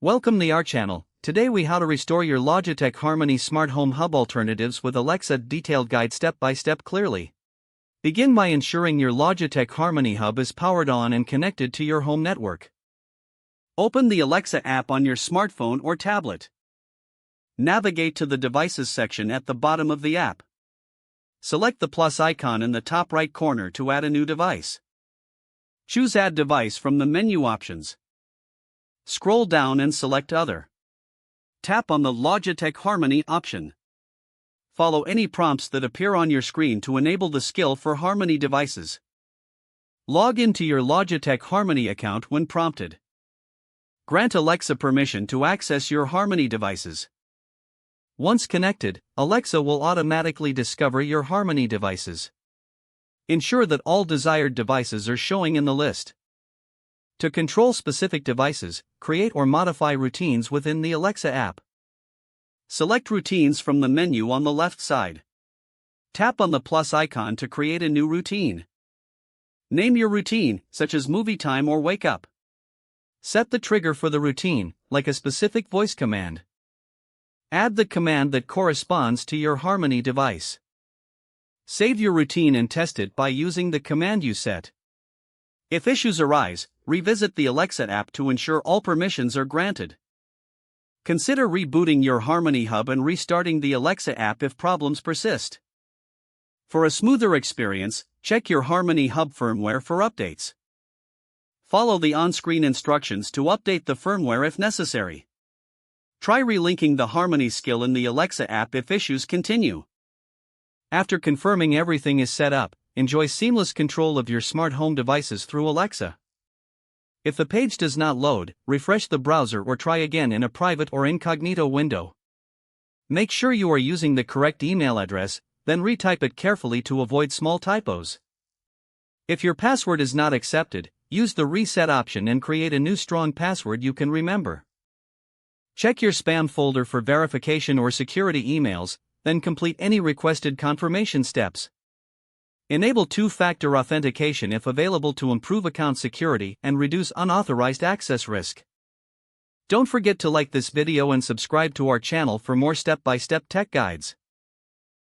Welcome to our channel. Today we how to restore your Logitech Harmony Smart Home Hub alternatives with Alexa detailed guide step by step clearly. Begin by ensuring your Logitech Harmony Hub is powered on and connected to your home network. Open the Alexa app on your smartphone or tablet. Navigate to the Devices section at the bottom of the app. Select the plus icon in the top right corner to add a new device. Choose Add Device from the menu options. Scroll down and select Other. Tap on the Logitech Harmony option. Follow any prompts that appear on your screen to enable the skill for Harmony devices. Log into your Logitech Harmony account when prompted. Grant Alexa permission to access your Harmony devices. Once connected, Alexa will automatically discover your Harmony devices. Ensure that all desired devices are showing in the list. To control specific devices, create or modify routines within the Alexa app. Select Routines from the menu on the left side. Tap on the plus icon to create a new routine. Name your routine, such as movie time or wake up. Set the trigger for the routine, like a specific voice command. Add the command that corresponds to your Harmony device. Save your routine and test it by using the command you set. If issues arise, revisit the Alexa app to ensure all permissions are granted. Consider rebooting your Harmony Hub and restarting the Alexa app if problems persist. For a smoother experience, check your Harmony Hub firmware for updates. Follow the on-screen instructions to update the firmware if necessary. Try relinking the Harmony skill in the Alexa app if issues continue. After confirming everything is set up, enjoy seamless control of your smart home devices through Alexa. If the page does not load, refresh the browser or try again in a private or incognito window. Make sure you are using the correct email address, then retype it carefully to avoid small typos. If your password is not accepted, use the reset option and create a new strong password you can remember. Check your spam folder for verification or security emails, then complete any requested confirmation steps. Enable two-factor authentication if available to improve account security and reduce unauthorized access risk. Don't forget to like this video and subscribe to our channel for more step-by-step tech guides.